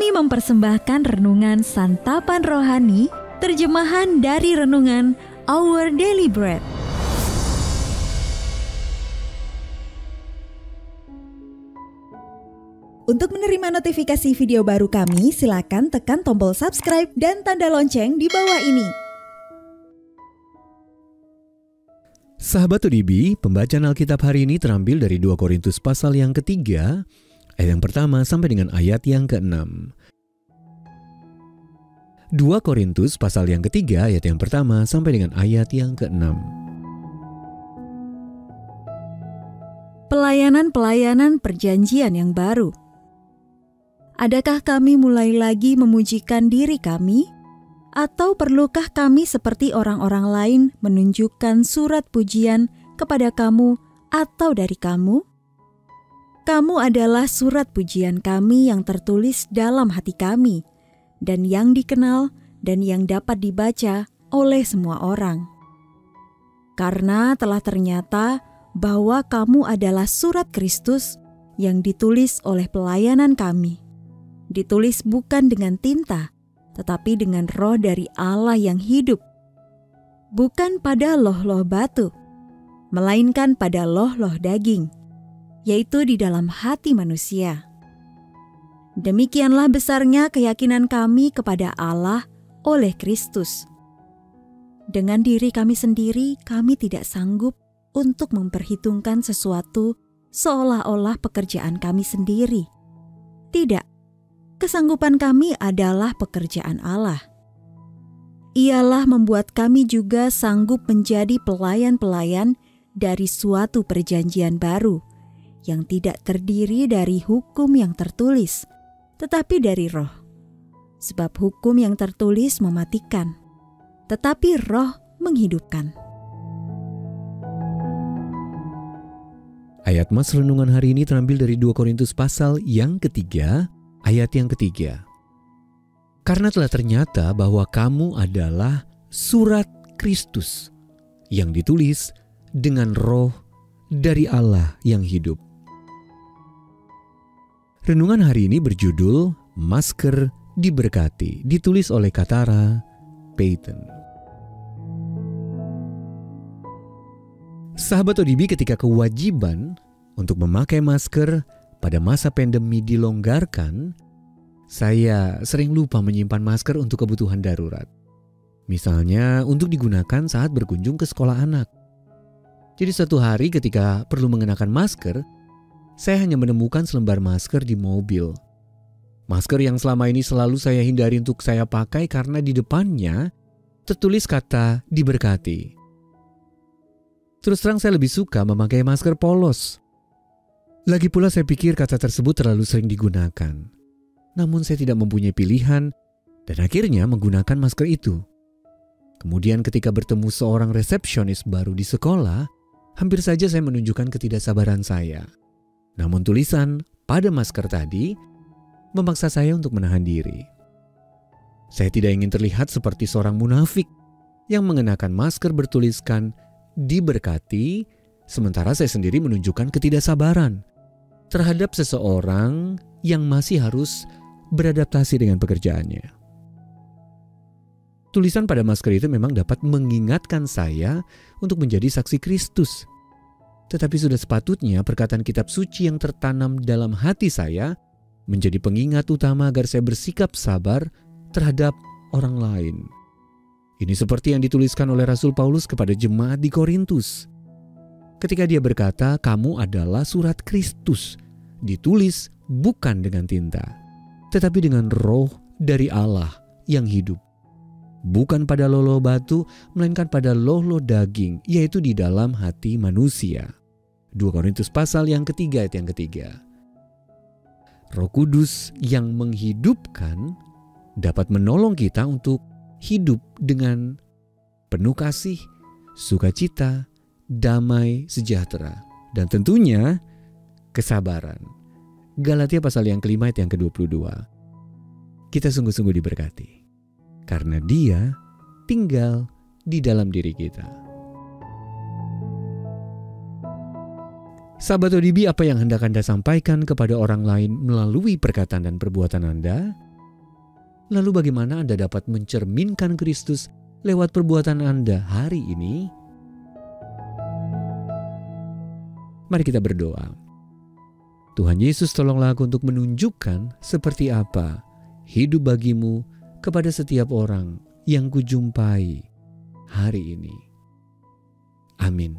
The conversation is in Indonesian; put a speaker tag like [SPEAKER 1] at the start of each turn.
[SPEAKER 1] Kami mempersembahkan renungan Santapan Rohani, terjemahan dari renungan Our Daily Bread.
[SPEAKER 2] Untuk menerima notifikasi video baru kami, silakan tekan tombol subscribe dan tanda lonceng di bawah ini.
[SPEAKER 3] Sahabat ODB, pembacaan Alkitab hari ini terambil dari 2 Korintus pasal yang ketiga, ayat yang pertama sampai dengan ayat yang ke-6. 2 Korintus pasal yang ketiga, ayat yang pertama sampai dengan ayat yang ke-6.
[SPEAKER 1] Pelayanan-pelayanan perjanjian yang baru. Adakah kami mulai lagi memujikan diri kami? Atau perlukah kami seperti orang-orang lain menunjukkan surat pujian kepada kamu atau dari kamu? Kamu adalah surat pujian kami yang tertulis dalam hati kami, dan yang dikenal dan yang dapat dibaca oleh semua orang. Karena telah ternyata bahwa kamu adalah surat Kristus yang ditulis oleh pelayanan kami. Ditulis bukan dengan tinta, tetapi dengan roh dari Allah yang hidup. Bukan pada loh-loh batu, melainkan pada loh-loh daging, yaitu di dalam hati manusia. Demikianlah besarnya keyakinan kami kepada Allah oleh Kristus. Dengan diri kami sendiri, kami tidak sanggup untuk memperhitungkan sesuatu seolah-olah pekerjaan kami sendiri. Tidak, kesanggupan kami adalah pekerjaan Allah. Ialah membuat kami juga sanggup menjadi pelayan-pelayan dari suatu perjanjian baru, yang tidak terdiri dari hukum yang tertulis, tetapi dari roh. Sebab hukum yang tertulis mematikan, tetapi roh menghidupkan.
[SPEAKER 3] Ayat mas renungan hari ini terambil dari 2 Korintus pasal yang ketiga, ayat yang ketiga. Karena telah ternyata bahwa kamu adalah surat Kristus yang ditulis dengan roh dari Allah yang hidup. Renungan hari ini berjudul Masker Diberkati, ditulis oleh Katara Payton. Sahabat ODB, ketika kewajiban untuk memakai masker pada masa pandemi dilonggarkan, saya sering lupa menyimpan masker untuk kebutuhan darurat. Misalnya untuk digunakan saat berkunjung ke sekolah anak. Jadi suatu hari ketika perlu mengenakan masker, saya hanya menemukan selembar masker di mobil. Masker yang selama ini selalu saya hindari untuk saya pakai karena di depannya tertulis kata diberkati. Terus terang saya lebih suka memakai masker polos. Lagi pula saya pikir kata tersebut terlalu sering digunakan. Namun saya tidak mempunyai pilihan dan akhirnya menggunakan masker itu. Kemudian ketika bertemu seorang resepsionis baru di sekolah, hampir saja saya menunjukkan ketidaksabaran saya. Namun tulisan pada masker tadi memaksa saya untuk menahan diri. Saya tidak ingin terlihat seperti seorang munafik yang mengenakan masker bertuliskan diberkati, sementara saya sendiri menunjukkan ketidaksabaran terhadap seseorang yang masih harus beradaptasi dengan pekerjaannya. Tulisan pada masker itu memang dapat mengingatkan saya untuk menjadi saksi Kristus. Tetapi sudah sepatutnya perkataan kitab suci yang tertanam dalam hati saya menjadi pengingat utama agar saya bersikap sabar terhadap orang lain. Ini seperti yang dituliskan oleh Rasul Paulus kepada jemaat di Korintus. Ketika dia berkata, kamu adalah surat Kristus, ditulis bukan dengan tinta, tetapi dengan roh dari Allah yang hidup. Bukan pada loh-loh batu, melainkan pada loh-loh daging, yaitu di dalam hati manusia. 2 Korintus pasal yang ketiga, ayat yang ketiga. Roh Kudus yang menghidupkan dapat menolong kita untuk hidup dengan penuh kasih, sukacita, damai, sejahtera, dan tentunya kesabaran. Galatia pasal yang kelima, ayat yang ke-22. Kita sungguh-sungguh diberkati, karena Dia tinggal di dalam diri kita. Sahabat ODB, apa yang hendak Anda sampaikan kepada orang lain melalui perkataan dan perbuatan Anda? Lalu bagaimana Anda dapat mencerminkan Kristus lewat perbuatan Anda hari ini? Mari kita berdoa. Tuhan Yesus, tolonglah aku untuk menunjukkan seperti apa hidup bagimu kepada setiap orang yang kujumpai hari ini. Amin.